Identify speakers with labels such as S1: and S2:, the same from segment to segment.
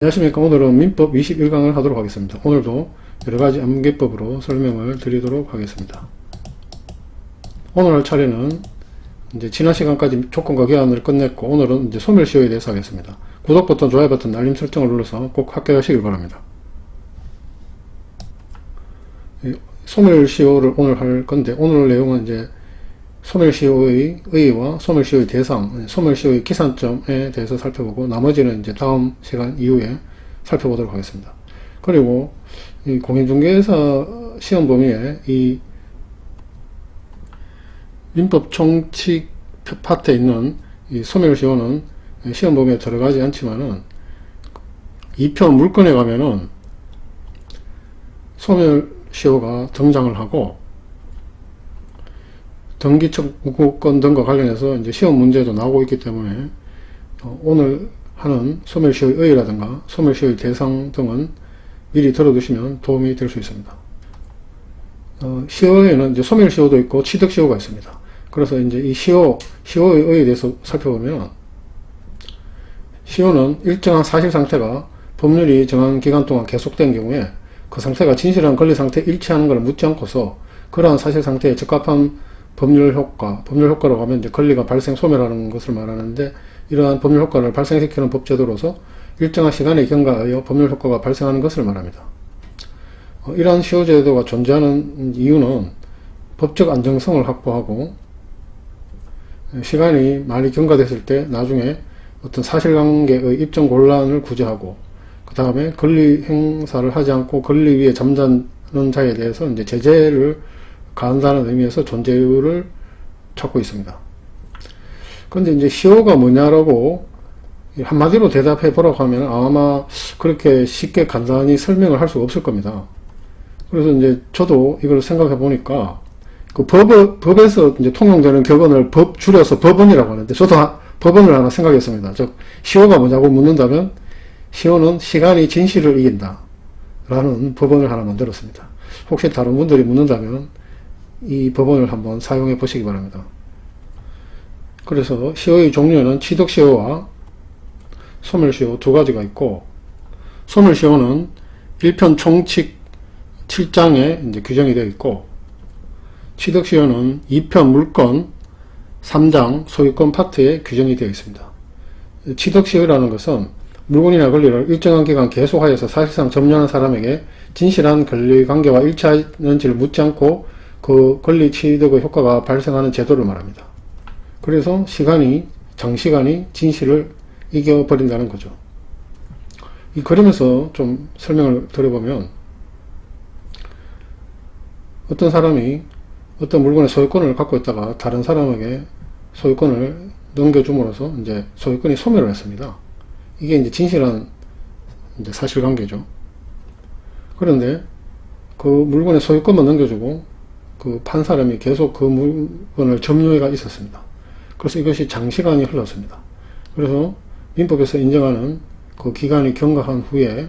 S1: 안녕하십니까. 오늘은 민법 21강을 하도록 하겠습니다. 오늘도 여러가지 암기법으로 설명을 드리도록 하겠습니다. 오늘 할 차례는 이제 지난 시간까지 조건과 기한을 끝냈고, 오늘은 이제 소멸시효에 대해서 하겠습니다. 구독 버튼, 좋아요 버튼, 알림 설정을 눌러서 꼭 합격하시길 바랍니다. 소멸시효를 오늘 할 건데, 오늘 내용은 이제 소멸시효의 의의와 소멸시효의 대상, 소멸시효의 기산점에 대해서 살펴보고, 나머지는 이제 다음 시간 이후에 살펴보도록 하겠습니다. 그리고 이 공인중개사 시험 범위에 이 민법 총칙 파트에 있는 이 소멸시효는 시험 범위에 들어가지 않지만은 2편 물건에 가면은 소멸시효가 등장을 하고, 등기청구권 등과 관련해서 이제 시험 문제도 나오고 있기 때문에 오늘 하는 소멸시효의 의의라든가 소멸시효의 대상 등은 미리 들어두시면 도움이 될 수 있습니다. 시효에는 이제 소멸시효도 있고 취득시효가 있습니다. 그래서 이제 이 시효의 의의에 대해서 살펴보면, 시효는 일정한 사실 상태가 법률이 정한 기간 동안 계속된 경우에 그 상태가 진실한 권리 상태에 일치하는 것을 묻지 않고서 그러한 사실 상태에 적합한 법률 효과라고 하면 이제 권리가 발생 소멸하는 것을 말하는데, 이러한 법률 효과를 발생시키는 법제도로서 일정한 시간에 경과하여 법률 효과가 발생하는 것을 말합니다. 이러한 시효제도가 존재하는 이유는 법적 안정성을 확보하고, 시간이 많이 경과됐을 때 나중에 어떤 사실관계의 입증 곤란을 구제하고, 그 다음에 권리 행사를 하지 않고 권리 위에 잠자는 자에 대해서 이제 제재를 가한다는 의미에서 존재를 찾고 있습니다. 그런데 이제 시효가 뭐냐라고 한마디로 대답해 보라고 하면 아마 그렇게 쉽게 간단히 설명을 할 수가 없을 겁니다. 그래서 이제 저도 이걸 생각해 보니까 그 법에서 이제 통용되는 격언을 줄여서 법언이라고 하는데, 저도 법언을 하나 생각했습니다. 즉, 시효가 뭐냐고 묻는다면 시효는 시간이 진실을 이긴다 라는 법언을 하나 만들었습니다. 혹시 다른 분들이 묻는다면 이 법언을 한번 사용해 보시기 바랍니다. 그래서 시효의 종류는 취득시효와 소멸시효 두 가지가 있고, 소멸시효는 1편 총칙 7장에 이제 규정이 되어 있고, 취득시효는 2편 물건 3장 소유권 파트에 규정이 되어 있습니다. 취득시효라는 것은 물건이나 권리를 일정한 기간 계속하여서 사실상 점유하는 사람에게 진실한 권리관계와 일치하는지를 묻지 않고 그 권리 취득의 효과가 발생하는 제도를 말합니다. 그래서 장시간이 진실을 이겨버린다는 거죠. 이 그림에서 좀 설명을 드려보면, 어떤 사람이 어떤 물건의 소유권을 갖고 있다가 다른 사람에게 소유권을 넘겨줌으로써 이제 소유권이 소멸을 했습니다. 이게 이제 진실한 이제 사실관계죠. 그런데 그 물건의 소유권만 넘겨주고 그 판 사람이 계속 그 물건을 점유해가 있었습니다. 그래서 이것이 장시간이 흘렀습니다. 그래서 민법에서 인정하는 그 기간이 경과한 후에,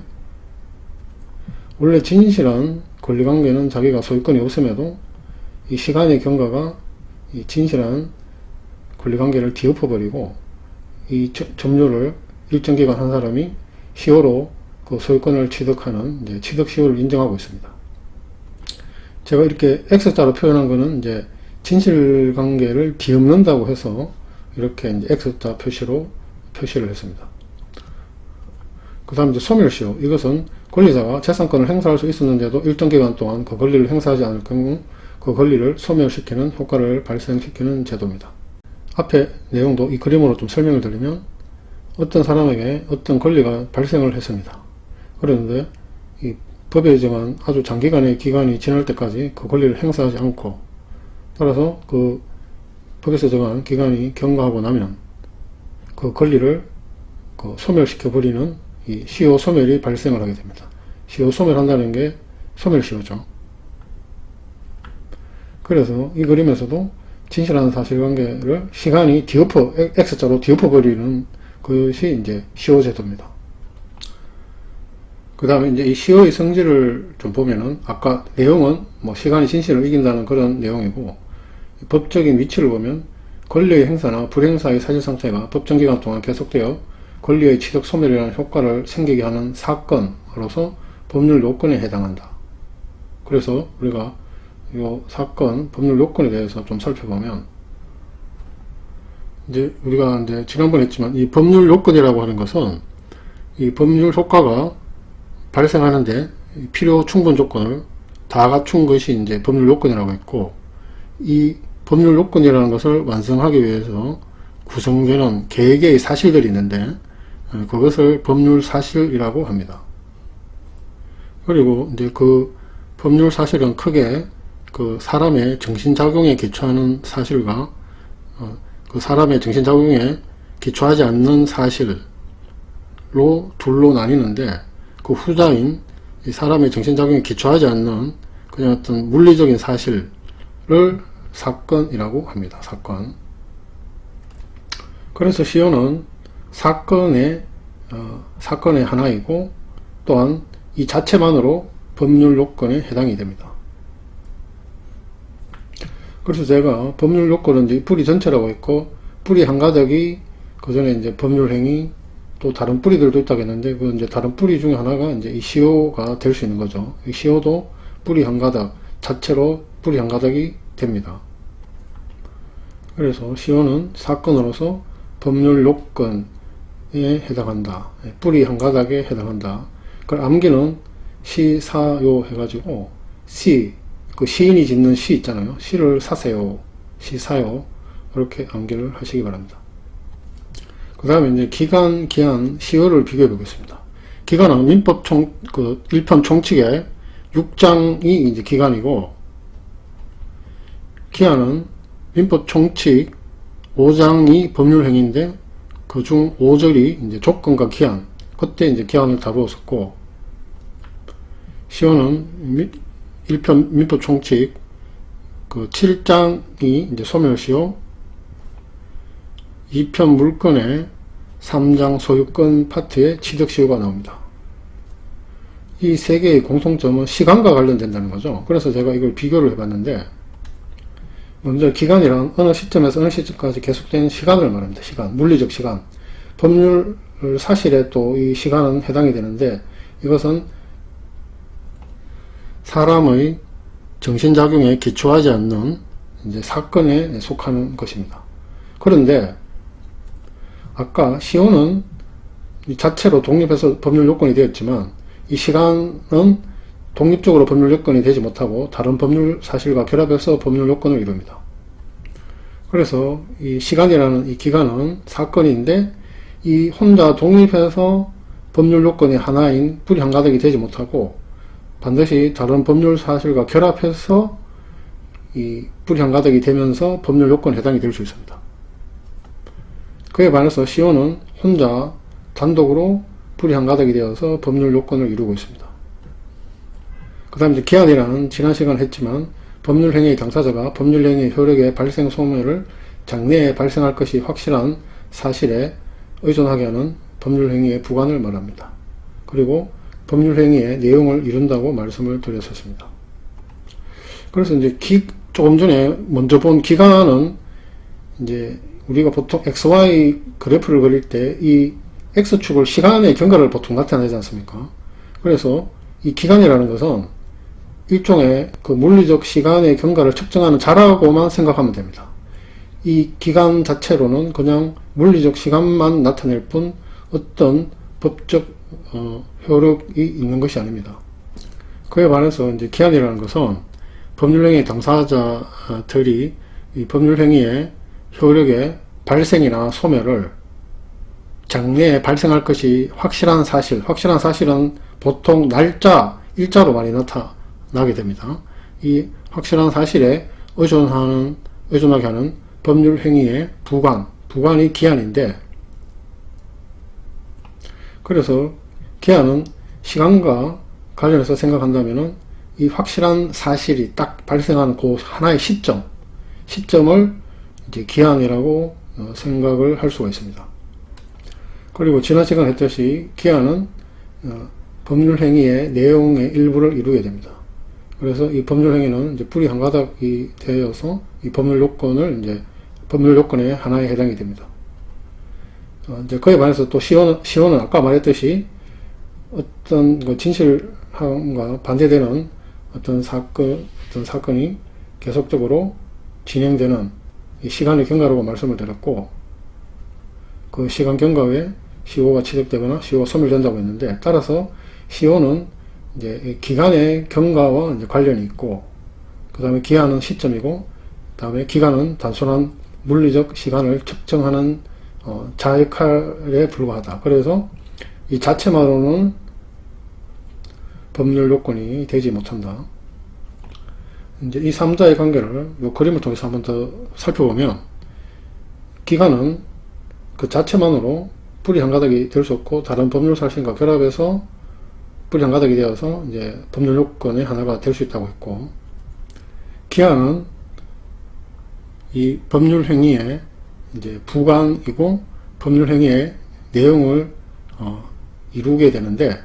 S1: 원래 진실한 권리관계는 자기가 소유권이 없음에도 이 시간의 경과가 이 진실한 권리관계를 뒤엎어버리고, 이 점유를 일정 기간 한 사람이 시효로 그 소유권을 취득하는 이제 취득시효를 인정하고 있습니다. 제가 이렇게 X자로 표현한 거는 이제 진실관계를 뒤엎는다고 해서 이렇게 이제 X자 표시를 했습니다. 그 다음 이제 소멸시효. 이것은 권리자가 재산권을 행사할 수 있었는데도 일정 기간 동안 그 권리를 행사하지 않을 경우 그 권리를 소멸시키는 효과를 발생시키는 제도입니다. 앞에 내용도 이 그림으로 좀 설명을 드리면, 어떤 사람에게 어떤 권리가 발생을 했습니다. 그런데 이 법에 정한 아주 장기간의 기간이 지날 때까지 그 권리를 행사하지 않고, 따라서 그 법에서 정한 기간이 경과하고 나면 그 권리를 소멸시켜버리는 이 시효 소멸이 발생을 하게 됩니다. 시효 소멸한다는 게 소멸시효죠. 그래서 이 그림에서도 진실한 사실관계를 시간이 X자로 뒤엎어버리는 것이 이제 시효 제도입니다. 그 다음에 이제 이 시효의 성질을 좀 보면은, 아까 내용은 뭐 시간이 진실을 이긴다는 그런 내용이고, 법적인 위치를 보면 권리의 행사나 불행사의 사실 상태가 법정 기간 동안 계속되어 권리의 취득 소멸이라는 효과를 생기게 하는 사건으로서 법률 요건에 해당한다. 그래서 우리가 이 사건, 법률 요건에 대해서 좀 살펴보면, 이제 우리가 이제 지난번에 했지만 이 법률 요건이라고 하는 것은 이 법률 효과가 발생하는데 필요 충분 조건을 다 갖춘 것이 이제 법률 요건이라고 했고, 이 법률 요건이라는 것을 완성하기 위해서 구성되는 개개의 사실들이 있는데 그것을 법률 사실이라고 합니다. 그리고 이제 그 법률 사실은 크게 그 사람의 정신작용에 기초하는 사실과 그 사람의 정신작용에 기초하지 않는 사실로 둘로 나뉘는데, 그 후자인 이 사람의 정신작용에 기초하지 않는 그냥 어떤 물리적인 사실을 사건이라고 합니다. 사건. 그래서 시효는 사건의 하나이고, 또한 이 자체만으로 법률 요건에 해당이 됩니다. 그래서 제가 법률 요건은 이제 뿌리 전체라고 했고, 뿌리 한 가닥이 그 전에 이제 법률 행위, 또 다른 뿌리들도 있다고 했는데, 그 이제 다른 뿌리 중에 하나가 이제 이 시효가 될 수 있는 거죠. 이 시효도 뿌리 한 가닥 자체로 뿌리 한 가닥이 됩니다. 그래서 시효는 사건으로서 법률 요건에 해당한다. 뿌리 한 가닥에 해당한다. 그걸 암기는 시사요 해가지고 그 시인이 짓는 시 있잖아요. 시를 사세요. 시사요. 이렇게 암기를 하시기 바랍니다. 그 다음에 이제 기간, 기한, 시효를 비교해 보겠습니다. 기간은 민법 그 1편 총칙의 6장이 이제 기간이고, 기한은 민법 총칙 5장이 법률행위인데, 그 중 5절이 이제 조건과 기한, 그때 이제 기한을 다루었었고, 시효는 1편 민법 총칙 그 7장이 이제 소멸시효, 2편 물권의 3장 소유권 파트에 취득시효가 나옵니다. 이 세 개의 공통점은 시간과 관련된다는 거죠. 그래서 제가 이걸 비교를 해봤는데, 먼저 기간이란 어느 시점에서 어느 시점까지 계속되는 시간을 말합니다. 시간, 물리적 시간. 법률 사실에 또 이 시간은 해당이 되는데, 이것은 사람의 정신작용에 기초하지 않는 이제 사건에 속하는 것입니다. 그런데 아까 시효는 자체로 독립해서 법률 요건이 되었지만, 이 시간은 독립적으로 법률 요건이 되지 못하고 다른 법률 사실과 결합해서 법률 요건을 이룹니다. 그래서 이 시간이라는 이 기간은 사건인데, 이 혼자 독립해서 법률 요건의 하나인 뿌리 한 가닥이 되지 못하고 반드시 다른 법률 사실과 결합해서 이 뿌리 한 가닥이 되면서 법률 요건에 해당이 될 수 있습니다. 그에 반해서 시효는 혼자 단독으로 뿌리 한 가닥이 되어서 법률 요건을 이루고 있습니다. 그 다음 이제 기한이라는 지난 시간에 했지만, 법률행위의 당사자가 법률행위의 효력의 발생 소멸을 장래에 발생할 것이 확실한 사실에 의존하게 하는 법률행위의 부관을 말합니다. 그리고 법률행위의 내용을 이룬다고 말씀을 드렸었습니다. 그래서 이제 조금 전에 먼저 본 기간은 이제 우리가 보통 XY 그래프를 그릴 때 이 X축을 시간의 경과를 보통 나타내지 않습니까? 그래서 이 기간이라는 것은 일종의 그 물리적 시간의 경과를 측정하는 자라고만 생각하면 됩니다. 이 기간 자체로는 그냥 물리적 시간만 나타낼 뿐 어떤 법적 효력이 있는 것이 아닙니다. 그에 반해서 이제 기한이라는 것은 법률행위 당사자들이 이 법률행위의 효력의 발생이나 소멸을 장래에 발생할 것이 확실한 사실은 보통 날짜, 일자로 많이 나타나게 됩니다. 이 확실한 사실에 의존하게 하는 법률행위의 부관이 기한인데, 그래서 기한은 시간과 관련해서 생각한다면은 이 확실한 사실이 딱 발생하는 그 하나의 시점을 이제 기한이라고 생각을 할 수가 있습니다. 그리고 지난 시간에 했듯이 기한은 법률행위의 내용의 일부를 이루게 됩니다. 그래서 이 법률행위는 이제 뿌리 한 가닥이 되어서 이 법률 요건의 하나에 해당이 됩니다. 이제 그에 반해서 또 시효는 아까 말했듯이 어떤 그 진실함과 반대되는 어떤 사건이 계속적으로 진행되는 이 시간의 경과라고 말씀을 드렸고, 그 시간 경과에 시효가 취득되거나 시효가 소멸된다고 했는데, 따라서 시효는 이제 기간의 경과와 이제 관련이 있고, 그 다음에 기한은 시점이고, 그 다음에 기간은 단순한 물리적 시간을 측정하는 자역할에 불과하다. 그래서 이 자체만으로는 법률 요건이 되지 못한다. 이제 이 3자의 관계를 이 그림을 통해서 한번 더 살펴보면, 기간은 그 자체만으로 뿌리 한 가닥이 될 수 없고, 다른 법률 사실과 결합해서 뿌리 한 가닥이 되어서 이제 법률 요건의 하나가 될 수 있다고 했고, 기한은 이 법률 행위의 이제 부관이고 법률 행위의 내용을 이루게 되는데,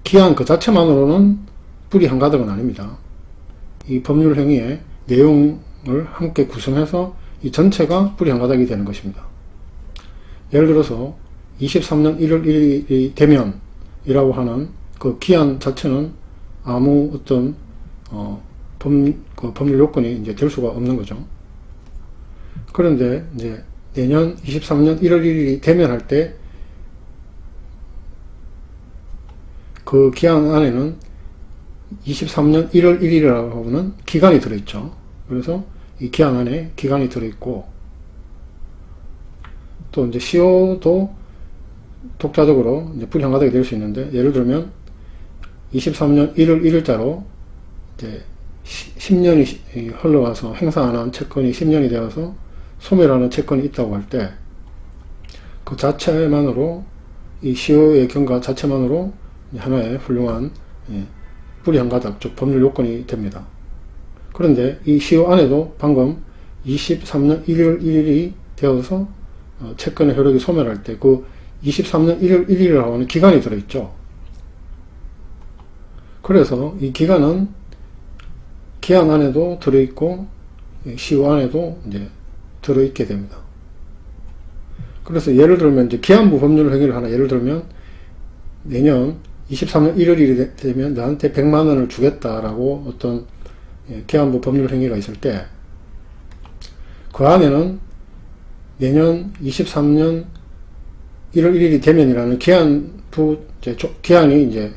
S1: 기한 그 자체만으로는 뿌리 한 가닥은 아닙니다. 이 법률 행위의 내용을 함께 구성해서 이 전체가 뿌리 한 가닥이 되는 것입니다. 예를 들어서 23년 1월 1일이 되면 이라고 하는 그 기한 자체는 아무 어떤 법률 요건이 이제 될 수가 없는 거죠. 그런데 이제 내년 23년 1월 1일이 되면 할 때 그 기한 안에는 23년 1월 1일이라고 하는 기간이 들어있죠. 그래서 이 기한 안에 기간이 들어있고, 또 이제 시효도 독자적으로 이제 뿌리 한 가닥이 될 수 있는데, 예를 들면 23년 1월 1일자로 이제 10년이 흘러가서 행사 안 한 채권이 10년이 되어서 소멸하는 채권이 있다고 할 때, 그 자체만으로 이 시효의 경과 자체만으로 하나의 훌륭한 뿌리 한 가닥, 즉 법률 요건이 됩니다. 그런데 이 시효 안에도 방금 23년 1월 1일이 되어서 채권의 효력이 소멸할 때 그 23년 1월 1일이라고 하는 기간이 들어있죠. 그래서 이 기간은 기한 안에도 들어있고 시효 안에도 이제 들어있게 됩니다. 그래서 예를 들면 이제 기한부 법률 행위를 하나 예를 들면, 내년 23년 1월이 되면 나한테 100만 원을 주겠다라고 어떤 기한부 법률 행위가 있을 때, 그 안에는 내년 23년 1월 1일이 되면이라는 기한이 이제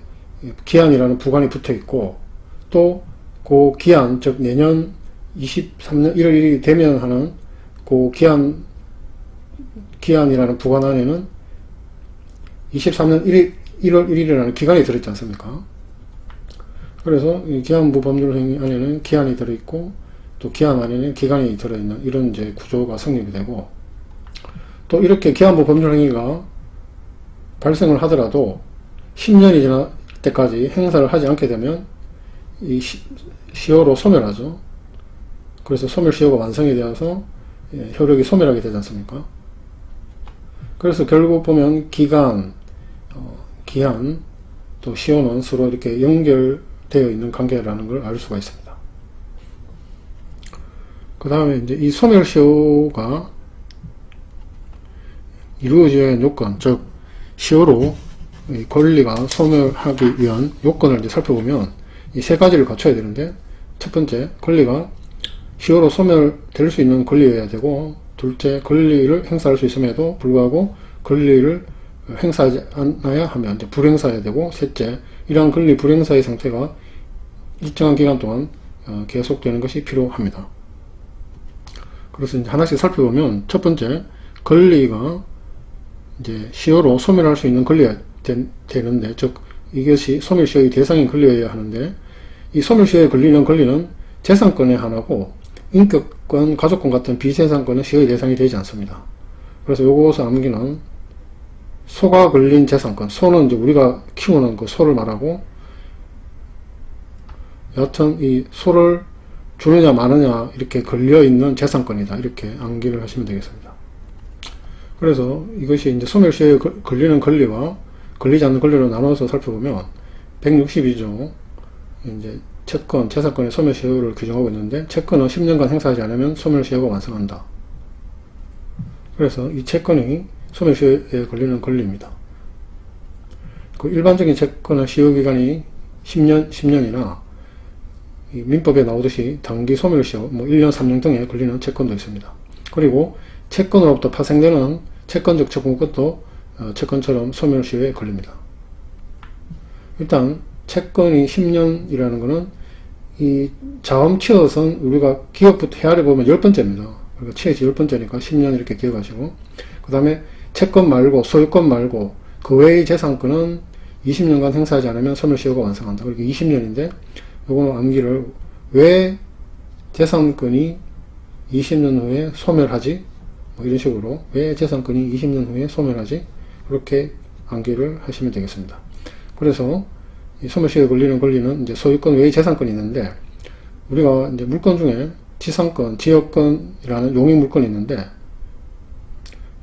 S1: 기한이라는 부관이 붙어 있고, 또 그 기한, 즉 내년 23년 1월 1일이 되면 하는 그 기한이라는 부관 안에는 23년 1월 1일이라는 기간이 들어있지 않습니까? 그래서 이 기한부 법률 행위 안에는 기한이 들어있고, 또 기한 안에는 기간이 들어있는 이런 이제 구조가 성립이 되고, 또 이렇게 기한부 법률 행위가 발생을 하더라도 10년이 지날 때까지 행사를 하지 않게 되면 이 시효로 소멸하죠. 그래서 소멸시효가 완성이 되어서 효력이 소멸하게 되지 않습니까? 그래서 결국 보면 기간, 기한, 또 시효는 서로 이렇게 연결되어 있는 관계라는 걸 알 수가 있습니다. 그 다음에 이제 이 소멸시효가 이루어져야 하는 요건, 즉 시효로 권리가 소멸하기 위한 요건을 이제 살펴보면 이 세 가지를 갖춰야 되는데, 첫 번째, 권리가 시효로 소멸될 수 있는 권리여야 되고, 둘째, 권리를 행사할 수 있음에도 불구하고 권리를 행사하지 않아야 하면 이제 불행사해야 되고, 셋째, 이러한 권리 불행사의 상태가 일정한 기간 동안 계속되는 것이 필요합니다. 그래서 이제 하나씩 살펴보면, 첫 번째, 권리가 이제 시효로 소멸할 수 있는 권리가 되는데, 즉 이것이 소멸시효의 대상인 권리여야 하는데, 이 소멸시효에 걸리는 권리는 재산권의 하나고, 인격권, 가족권 같은 비재산권은 시효의 대상이 되지 않습니다. 그래서 요것을 암기는, 소가 걸린 재산권, 소는 이제 우리가 키우는 그 소를 말하고, 여하튼 이 소를 주느냐 마느냐 이렇게 걸려있는 재산권이다, 이렇게 암기를 하시면 되겠습니다. 그래서 이것이 이제 소멸시효에 걸리는 권리와 걸리지 않는 권리로 나눠서 살펴보면 162조 이제 채권, 재산권의 소멸시효를 규정하고 있는데, 채권은 10년간 행사하지 않으면 소멸시효가 완성한다. 그래서 이 채권이 소멸시효에 걸리는 권리입니다. 그 일반적인 채권의 시효기간이 10년이나 민법에 나오듯이 단기 소멸시효, 1년, 3년 등에 걸리는 채권도 있습니다. 그리고 채권으로부터 파생되는 채권적 청구권도 채권처럼 소멸시효에 걸립니다. 일단 채권이 10년이라는 것은 이 자음 치어선 우리가 기억부터 헤아려 보면 10번째입니다. 그러니까 치어지 10번째니까 10년 이렇게 기억하시고, 그 다음에 채권 말고 소유권 말고 그 외의 재산권은 20년간 행사하지 않으면 소멸시효가 완성한다. 그러니까 20년인데 요거는 암기를 왜 재산권이 20년 후에 소멸하지? 이런 식으로 왜 재산권이 20년 후에 소멸하지? 그렇게 암기를 하시면 되겠습니다. 그래서 이 소멸시효에 걸리는 권리는 이제 소유권 외의 재산권이 있는데, 우리가 이제 물건 중에 지상권, 지역권이라는 용익 물건이 있는데,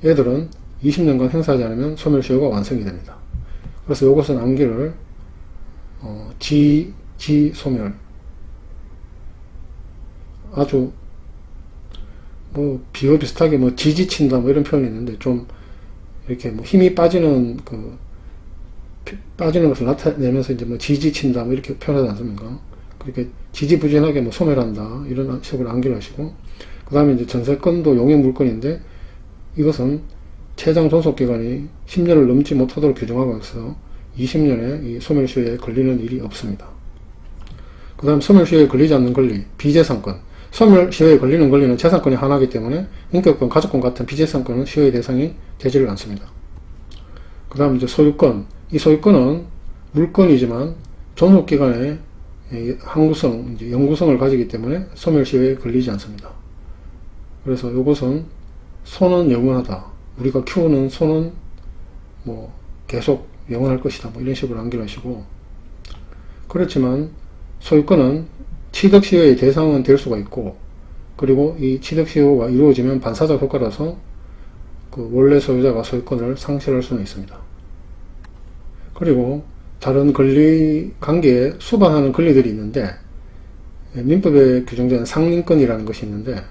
S1: 얘들은 20년간 행사하지 않으면 소멸시효가 완성이 됩니다. 그래서 이것은 암기를 지소멸, 아주 비교 비슷하게 지지친다 이런 표현이 있는데, 좀 이렇게 힘이 빠지는 빠지는 것을 나타내면서 이제 지지친다 이렇게 표현하지 않습니까? 그렇게 지지부진하게 소멸한다 이런 식으로 암기를 하시고, 그 다음에 이제 전세권도 용익 물건인데, 이것은 최장 존속기간이 10년을 넘지 못하도록 규정하고 있어서 20년에 이 소멸시효에 걸리는 일이 없습니다. 그 다음 소멸시효에 걸리지 않는 권리, 비재산권. 소멸시효에 걸리는 권리는 재산권이 하나이기 때문에 인격권, 가족권 같은 비재산권은 시효의 대상이 되지를 않습니다. 그 다음 이제 소유권. 이 소유권은 물건이지만 존속기간에 항구성, 이제 영구성을 가지기 때문에 소멸시효에 걸리지 않습니다. 그래서 이것은 소는 영원하다. 우리가 키우는 소는 계속 영원할 것이다. 이런 식으로 암기를 하시고, 그렇지만 소유권은 취득시효의 대상은 될 수가 있고, 그리고 이 취득시효가 이루어지면 반사적 효과라서 그 원래 소유자가 소유권을 상실할 수는 있습니다. 그리고 다른 권리 관계에 수반하는 권리들이 있는데, 민법에 규정된 상린권이라는 것이 있는데,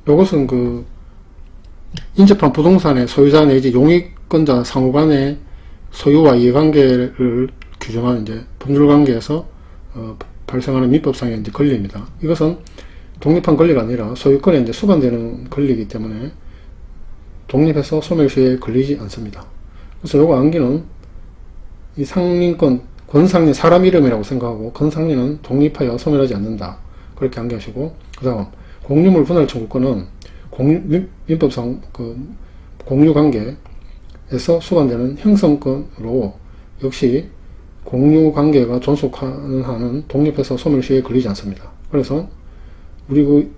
S1: 이것은 인접한 부동산의 소유자 내지 용익권자 상호 간의 소유와 이해관계를 규정하는 이제 법률관계에서 발생하는 민법상의 이제 권리입니다. 이것은 독립한 권리가 아니라 소유권에 이제 수반되는 권리이기 때문에 독립해서 소멸시효에 걸리지 않습니다. 그래서 요거 암기는 이 상린권, 권상린 사람 이름이라고 생각하고, 권상린은 독립하여 소멸하지 않는다. 그렇게 암기하시고, 그 다음 공유물 분할 청구권은 민법상 공유관계에서 수반되는 형성권으로 역시 공유관계가 존속하는 한은 독립해서 소멸시효에 걸리지 않습니다. 그래서 우리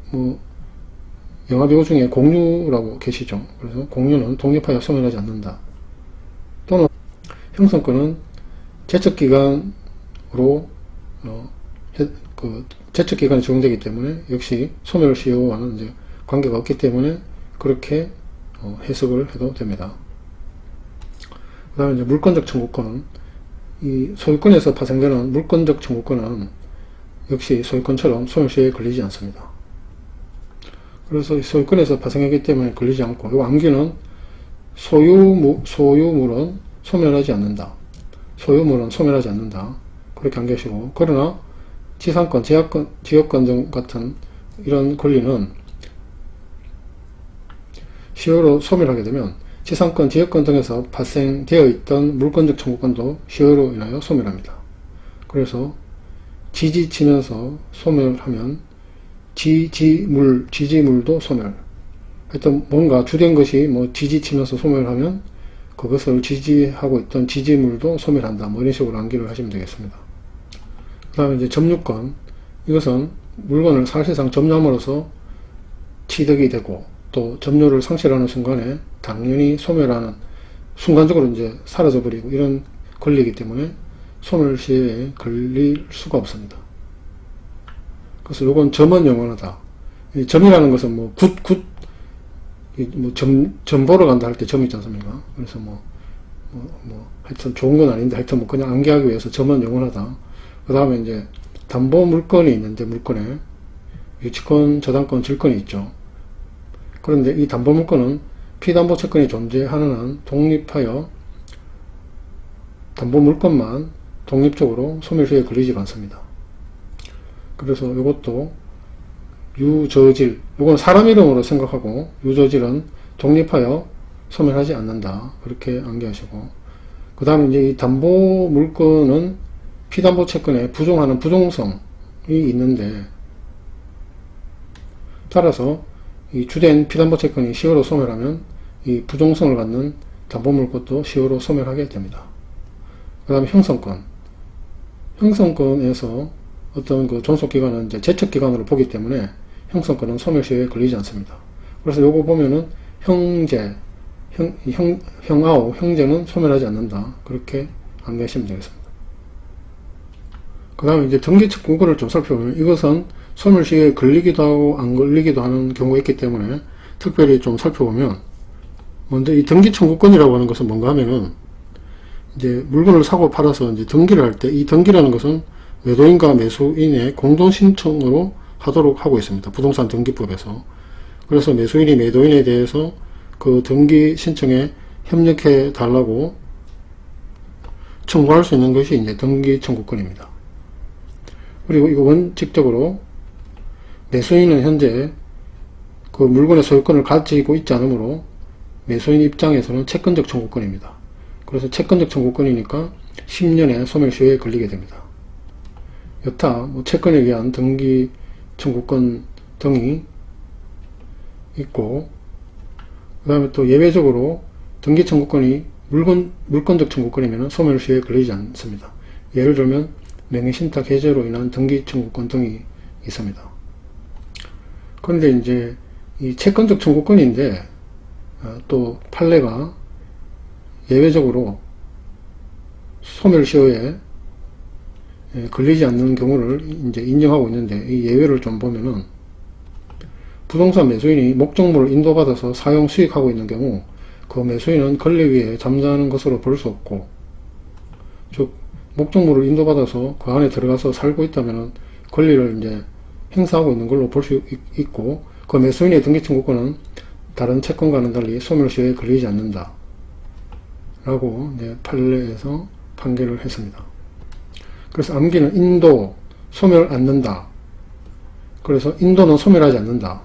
S1: 영화배우 중에 공유라고 계시죠. 그래서 공유는 독립하여 소멸하지 않는다. 또는 형성권은 제척기간으로 제척기간이 적용되기 때문에 역시 소멸시효와는 이제 관계가 없기 때문에 그렇게 해석을 해도 됩니다. 그 다음에 이제 물권적 청구권. 이 소유권에서 파생되는 물권적 청구권은 역시 소유권처럼 소멸시효에 걸리지 않습니다. 그래서 소유권에서 파생하기 때문에 걸리지 않고, 이 암기는 소유물은 소멸하지 않는다. 소유물은 소멸하지 않는다. 그렇게 암기하시고, 그러나 지상권, 지역권 등 같은 이런 권리는 시효로 소멸하게 되면 지상권, 지역권 등에서 발생되어 있던 물권적 청구권도 시효로 인하여 소멸합니다. 그래서 지지치면서 소멸하면 지지물도 소멸. 하여튼 뭔가 주된 것이 지지치면서 소멸하면 그것을 지지하고 있던 지지물도 소멸한다. 이런 식으로 암기를 하시면 되겠습니다. 그 다음에 이제 점유권. 이것은 물건을 사실상 점유함으로써 취득이 되고, 또 점유를 상실하는 순간에 당연히 소멸하는, 순간적으로 이제 사라져버리고 이런 권리이기 때문에 소멸시효에 걸릴 수가 없습니다. 그래서 요건 점은 영원하다. 이 점이라는 것은 점 보러 간다 할 때 점이 있지 않습니까? 그래서 하여튼 좋은 건 아닌데, 하여튼 그냥 암기하기 위해서 점은 영원하다. 그 다음에 이제 담보 물건이 있는데, 물건에 유치권, 저당권, 질권이 있죠. 그런데 이 담보 물건은 피담보 채권이 존재하는 한 독립하여 담보 물건만 독립적으로 소멸시효에 걸리지가 않습니다. 그래서 이것도 유저질, 이건 사람 이름으로 생각하고 유저질은 독립하여 소멸하지 않는다. 그렇게 암기하시고, 그 다음에 이제 이 담보 물건은 피담보 채권에 부종하는 부종성이 있는데, 따라서 이 주된 피담보 채권이 시효로 소멸하면 이 부종성을 갖는 담보 물건도 시효로 소멸하게 됩니다. 그 다음에 형성권. 형성권에서 어떤 그 존속기간은 이제 제척기간으로 보기 때문에 형성권은 소멸시효에 걸리지 않습니다. 그래서 요거 보면은 형제, 형아오, 형제는 소멸하지 않는다. 그렇게 암기하시면 되겠습니다. 그 다음에 이제 등기청구권을 좀 살펴보면 이것은 소멸시효에 걸리기도 하고 안 걸리기도 하는 경우가 있기 때문에 특별히 좀 살펴보면, 먼저 이 등기청구권이라고 하는 것은 뭔가 하면은 이제 물건을 사고 팔아서 이제 등기를 할 때 이 등기라는 것은 매도인과 매수인의 공동 신청으로 하도록 하고 있습니다. 부동산 등기법에서. 그래서 매수인이 매도인에 대해서 그 등기 신청에 협력해 달라고 청구할 수 있는 것이 이제 등기 청구권입니다. 그리고 이거 원칙적으로 매수인은 현재 그 물건의 소유권을 가지고 있지 않으므로 매수인 입장에서는 채권적 청구권입니다. 그래서 채권적 청구권이니까 10년의 소멸시효에 걸리게 됩니다. 여타 뭐 채권에 의한 등기 청구권 등이 있고, 그 다음에 또 예외적으로 등기 청구권이 물건적 청구권이면 소멸시효에 걸리지 않습니다. 예를 들면 명의신탁 해제로 인한 등기 청구권 등이 있습니다. 그런데 이제 이 채권적 청구권인데 또 판례가 예외적으로 소멸시효에 걸리지 않는 경우를 이제 인정하고 있는데, 이 예외를 좀 보면은 부동산 매수인이 목적물을 인도받아서 사용 수익하고 있는 경우 그 매수인은 권리 위에 잠자는 것으로 볼 수 없고, 즉 목적물을 인도받아서 그 안에 들어가서 살고 있다면 권리를 이제 행사하고 있는 걸로 볼 수 있고, 그 매수인의 등기 청구권은 다른 채권과는 달리 소멸시효에 걸리지 않는다 라고 이제 판례에서 판결을 했습니다. 그래서 암기는 인도, 소멸 않는다. 그래서 인도는 소멸하지 않는다.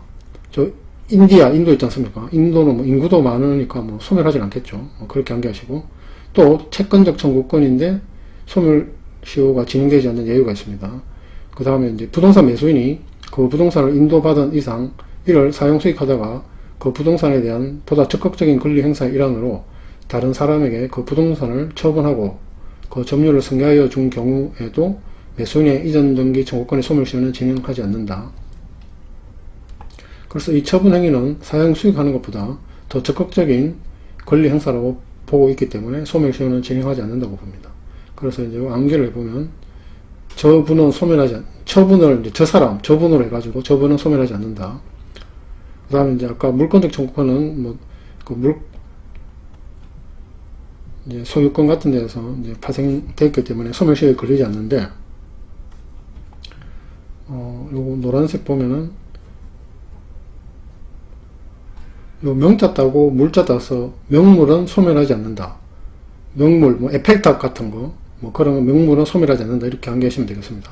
S1: 인디아, 인도 있지 않습니까? 인도는 뭐 인구도 많으니까 뭐 소멸하지 않겠죠. 그렇게 암기하시고, 또 채권적 청구권인데 소멸시효가 진행되지 않는 예외가 있습니다. 그 다음에 이제 부동산 매수인이 그 부동산을 인도받은 이상 이를 사용 수익하다가 그 부동산에 대한 보다 적극적인 권리 행사의 일환으로 다른 사람에게 그 부동산을 처분하고 그 점유를 승계하여 준 경우에도 매수인의 이전 등기 청구권의 소멸시효는 진행하지 않는다. 그래서 이 처분 행위는 사용 수익하는 것보다 더 적극적인 권리 행사라고 보고 있기 때문에 소멸시효는 진행하지 않는다고 봅니다. 그래서 이제 암기를 해보면 처분은 처분을 이제 처분으로 해가지고 처분은 소멸하지 않는다. 그 다음에 이제 아까 물건적 청구권은 뭐 이제 소유권 같은 데서 이제 파생됐기 때문에 소멸시효에 걸리지 않는데, 요거 노란색 보면은 요 명자 따고 물자 따서 명물은 소멸하지 않는다. 명물, 뭐 에펠탑 같은 거, 뭐 그런 거 명물은 소멸하지 않는다. 이렇게 암기하시면 되겠습니다.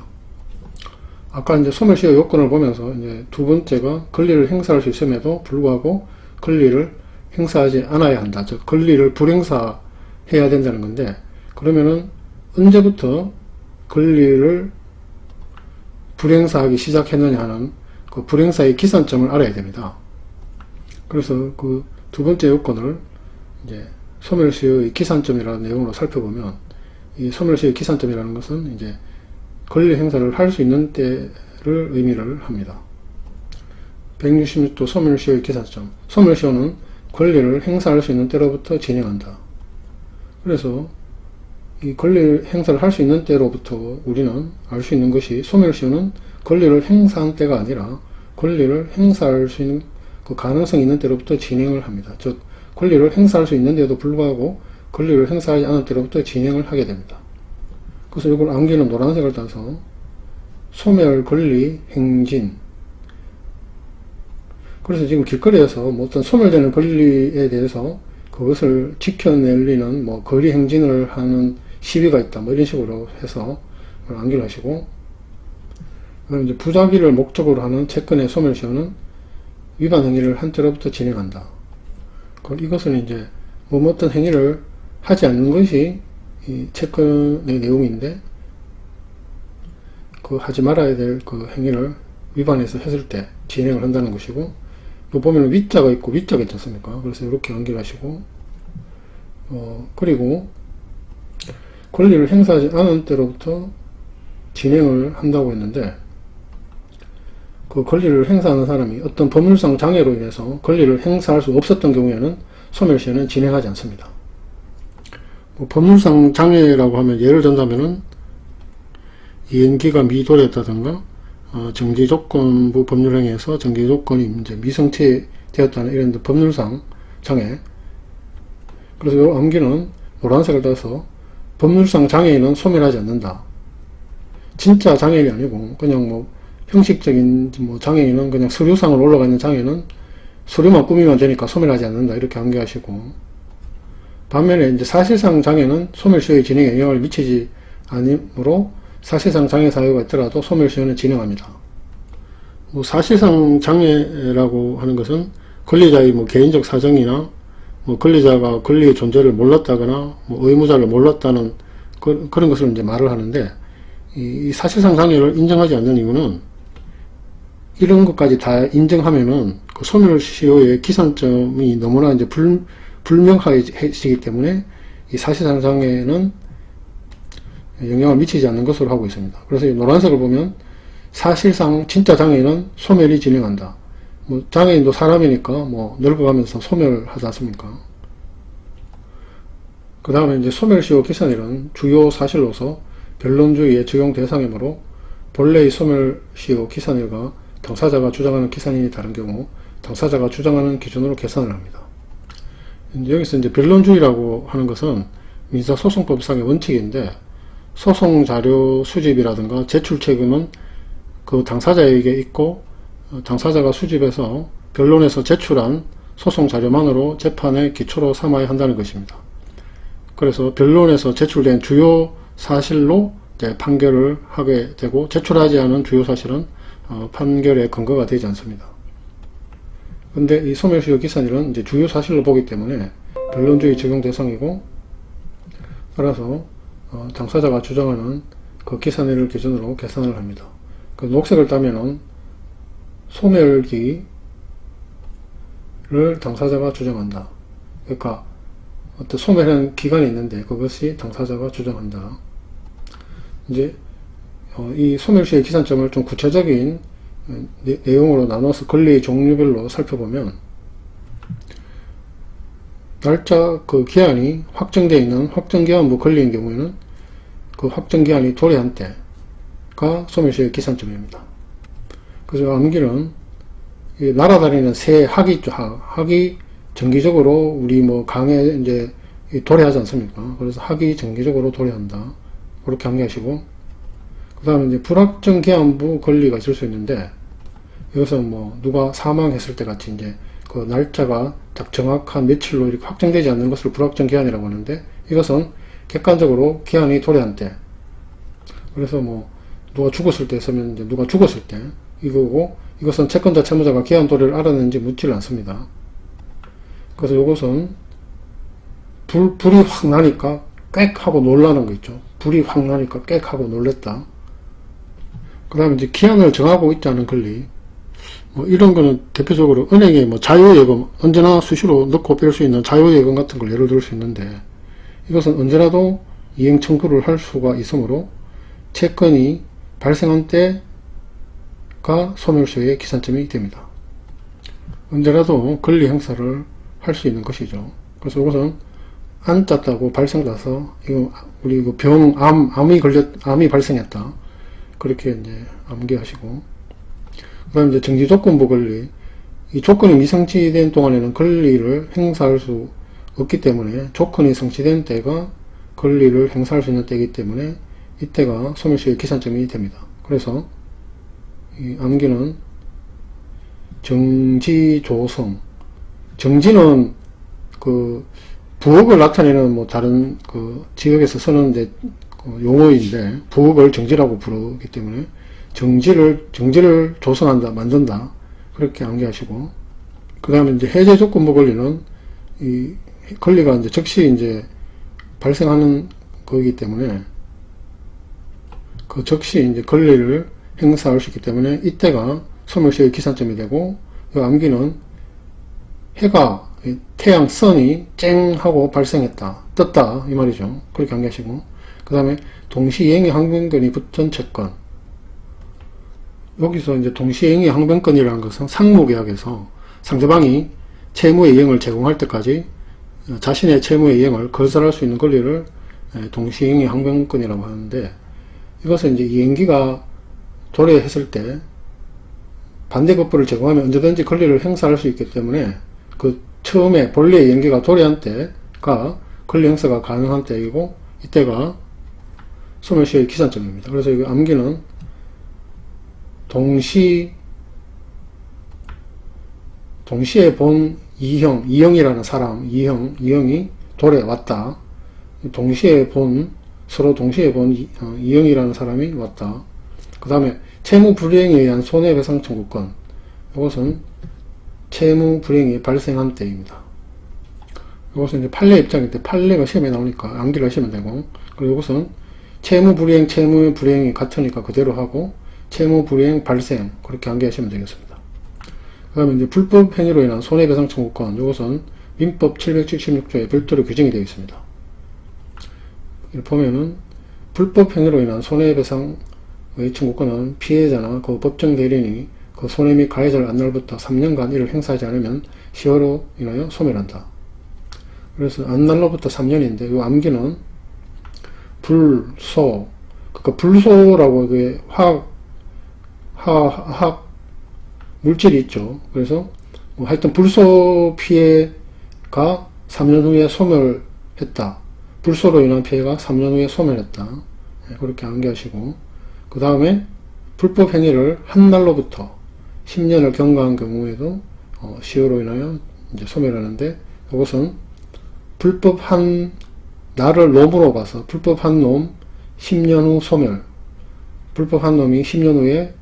S1: 아까 이제 소멸시효 요건을 보면서 이제 두 번째가 권리를 행사할 수 있음에도 불구하고 권리를 행사하지 않아야 한다. 즉 권리를 불행사해야 된다는 건데, 그러면은 언제부터 권리를 불행사하기 시작했느냐 하는 그 불행사의 기산점을 알아야 됩니다. 그래서 그 두 번째 요건을 이제 소멸시효의 기산점이라는 내용으로 살펴보면, 이 소멸시효의 기산점이라는 것은 이제 권리 행사를 할 수 있는 때를 의미를 합니다. 166도 소멸시효의 기산점. 소멸시효는 권리를 행사할 수 있는 때로부터 진행한다. 그래서 이 권리 행사를 할 수 있는 때로부터 우리는 알 수 있는 것이, 소멸시효는 권리를 행사한 때가 아니라 권리를 행사할 수 있는 그 가능성이 있는 때로부터 진행을 합니다. 즉 권리를 행사할 수 있는데도 불구하고 권리를 행사하지 않은 때로부터 진행을 하게 됩니다. 그래서 이걸 암기는 노란색을 따서 소멸 권리 행진, 그래서 지금 길거리에서 뭐 어떤 소멸되는 권리에 대해서 그것을 지켜내리는 뭐 거리 행진을 하는 시위가 있다, 뭐 이런 식으로 해서 암기를 하시고, 그다음 이제 부작위를 목적으로 하는 채권의 소멸시효는 위반 행위를 한 때로부터 진행한다. 이것은 이제 뭐 어떤 행위를 하지 않는 것이 이 채권의 내용인데, 그 하지 말아야 될 그 행위를 위반해서 했을 때 진행을 한다는 것이고, 또 보면 위자가 있고 위자가 있지 않습니까? 그래서 이렇게 연결하시고, 그리고 권리를 행사하지 않은 때로부터 진행을 한다고 했는데, 그 권리를 행사하는 사람이 어떤 법률상 장애로 인해서 권리를 행사할 수 없었던 경우에는 소멸시효는 진행하지 않습니다. 뭐 법률상 장애라고 하면 예를 든다면은 이행기가 미도래했다든가 정지조건부 법률행위에서 정지조건이 이제 미성취되었다는 이런 법률상 장애. 그래서 이 암기는 노란색을 따서 법률상 장애인은 소멸하지 않는다. 진짜 장애인이 아니고 그냥 뭐 형식적인 뭐 장애인은 그냥 서류상으로 올라가 있는 장애는 서류만 꾸미면 되니까 소멸하지 않는다, 이렇게 암기하시고, 반면에 이제 사실상 장애는 소멸시효의 진행에 영향을 미치지 않으므로 사실상 장애 사유가 있더라도 소멸시효는 진행합니다. 뭐 사실상 장애라고 하는 것은 권리자의 뭐 개인적 사정이나 뭐 권리자가 권리의 존재를 몰랐다거나 뭐 의무자를 몰랐다는 그런 것을 이제 말을 하는데, 이 사실상 장애를 인정하지 않는 이유는 이런 것까지 다 인정하면은 그 소멸시효의 기산점이 너무나 이제 불명하시기 때문에 이 사실상 장애는 영향을 미치지 않는 것으로 하고 있습니다. 그래서 이 노란색을 보면 사실상 진짜 장애인은 소멸이 진행한다. 뭐 장애인도 사람이니까 뭐 늙어가면서 소멸하지 않습니까? 그 다음에 이제 소멸시효 기산일은 주요 사실로서 변론주의의 적용 대상이므로 본래의 소멸시효 기산일과 당사자가 주장하는 기산일이 다른 경우 당사자가 주장하는 기준으로 계산을 합니다. 여기서 이제 변론주의라고 하는 것은 민사소송법상의 원칙인데, 소송 자료 수집이라든가 제출 책임은 그 당사자에게 있고, 당사자가 수집해서 변론에서 제출한 소송 자료만으로 재판의 기초로 삼아야 한다는 것입니다. 그래서 변론에서 제출된 주요 사실로 이제 판결을 하게 되고, 제출하지 않은 주요 사실은 판결의 근거가 되지 않습니다. 근데 이 소멸시효 기산일은 이제 주요 사실로 보기 때문에 변론주의 적용 대상이고, 따라서 당사자가 주장하는 그 기산일을 기준으로 계산을 합니다. 그 녹색을 따면은 소멸기를 당사자가 주장한다. 그러니까 어떤 소멸하는 기간이 있는데 그것이 당사자가 주장한다. 이제 이 소멸시효의 기산점을 좀 구체적인 내용으로 나눠서 권리 종류별로 살펴보면, 날짜 그 기한이 확정되어 있는 확정기한부 권리인 경우에는 그 확정기한이 도래한 때가 소멸시효의 기산점입니다. 그래서 암기는 날아다니는 새 학이 있죠. 학이 정기적으로 우리 뭐 강에 이제 도래하지 않습니까? 그래서 학이 정기적으로 도래한다. 그렇게 암기하시고, 그 다음에 이제 불확정기한부 권리가 있을 수 있는데, 여기서 뭐 누가 사망했을 때 같이 이제 그 날짜가 딱 정확한 며칠로 이렇게 확정되지 않는 것을 불확정기한이라고 하는데, 이것은 객관적으로 기한이 도래한 때, 그래서 뭐 누가 죽었을 때 쓰면 이제 누가 죽었을 때 이거고, 이것은 채권자 채무자가 기한 도래를 알았는지 묻지를 않습니다. 그래서 이것은 불이 확 나니까 꽥 하고 놀라는 거 있죠. 불이 확 나니까 꽥 하고 놀랬다. 그 다음에 이제 기한을 정하고 있지 않은 권리, 뭐 이런 거는 대표적으로 은행에 뭐 자유예금, 언제나 수시로 넣고 뺄 수 있는 자유예금 같은 걸 예를 들 수 있는데, 이것은 언제라도 이행 청구를 할 수가 있으므로 채권이 발생한 때가 소멸시효의 기산점이 됩니다. 언제라도 권리 행사를 할 수 있는 것이죠. 그래서 이것은 안 짰다고 발생나서 이거 우리 이거 암이 발생했다. 그렇게 이제 암기하시고, 그 다음에 이제 정지조건부 권리, 이 조건이 미성취된 동안에는 권리를 행사할 수 없기 때문에 조건이 성취된 때가 권리를 행사할 수 있는 때이기 때문에 이때가 소멸시효의 기산점이 됩니다. 그래서 이 암기는 정지 조성. 정지는 그 부엌을 나타내는 뭐 다른 그 지역에서 쓰는 이제 그 용어인데, 부엌을 정지라고 부르기 때문에 정지를 조성한다, 만든다, 그렇게 암기하시고, 그 다음에 이제 해제 조건부 권리는 이 권리가 이제 즉시 이제 발생하는 거기 때문에 그 즉시 이제 권리를 행사할 수 있기 때문에 이때가 소멸시효의 기산점이 되고, 이 암기는 해가 태양 선이 쨍 하고 발생했다, 떴다, 이 말이죠. 그렇게 암기하시고, 그 다음에 동시행위 항변권이 붙은 채권. 여기서 이제 동시행위 항변권이라는 것은 상무계약에서 상대방이 채무의 이행을 제공할 때까지 자신의 채무의 이행을 거절할 수 있는 권리를 동시행위 항변권이라고 하는데, 이것은 이제 이행기가 도래했을 때 반대급부를 제공하면 언제든지 권리를 행사할 수 있기 때문에, 그 처음에 본래 이행기가 도래한 때가 권리 행사가 가능한 때이고, 이때가 소멸시효의 기산점입니다. 그래서 이 암기는 동시에 본 이형이라는 사람, 이형이 도래왔다. 서로 동시에 본 이형이라는 사람이 왔다. 그 다음에 채무 불이행에 의한 손해배상 청구권. 이것은 채무 불이행이 발생한 때입니다. 이것은 이제 판례 입장인데, 판례가 시험에 나오니까 암기를 하시면 되고, 그리고 이것은 채무 불이행, 채무 불이행이 같으니까 그대로 하고, 채무 불이행 발생, 그렇게 암기하시면 되겠습니다. 그 다음에 이제 불법 행위로 인한 손해배상 청구권. 이것은 민법 776조에 별도로 규정이 되어 있습니다. 이렇게 보면은 불법 행위로 인한 손해배상의 청구권은 피해자나 그 법정 대리인이 그 손해 및 가해자를 안 날부터 3년간 이를 행사하지 않으면 시효로 인하여 소멸한다. 그래서 안 날로부터 3년인데, 이 암기는 불소, 그러니까 불소라고 그 화학 물질이 있죠. 그래서 뭐 하여튼 불소 피해가 3년 후에 소멸했다. 불소로 인한 피해가 3년 후에 소멸했다. 그렇게 암기하시고, 그 다음에 불법 행위를 한 날로부터 10년을 경과한 경우에도 시효로 인하여 이제 소멸하는데, 이것은 불법 한 날을 놈으로 봐서 불법 한 놈 10년 후 소멸, 불법 한 놈이 10년 후에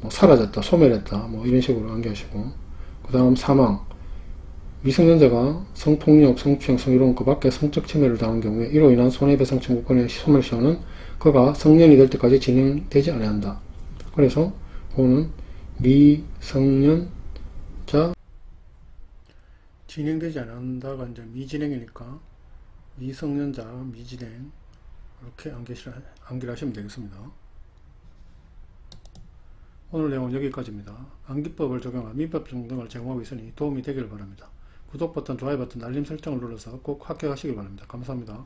S1: 뭐 사라졌다, 소멸했다, 뭐 이런 식으로 암기하시고, 그 다음 사망. 미성년자가 성폭력, 성추행, 성희롱 그 밖에 성적 침해를 당한 경우에 이로 인한 손해배상 청구권의 소멸시효는 그가 성년이 될 때까지 진행되지 아니한다. 그래서 그거는 미성년자 진행되지 않는다가 이제 미진행이니까 미성년자 미진행, 이렇게 암기를 하시면 되겠습니다. 오늘 내용은 여기까지입니다. 암기법을 적용한 민법 등을 제공하고 있으니 도움이 되기를 바랍니다. 구독 버튼, 좋아요 버튼, 알림 설정을 눌러서 꼭 합격하시길 바랍니다. 감사합니다.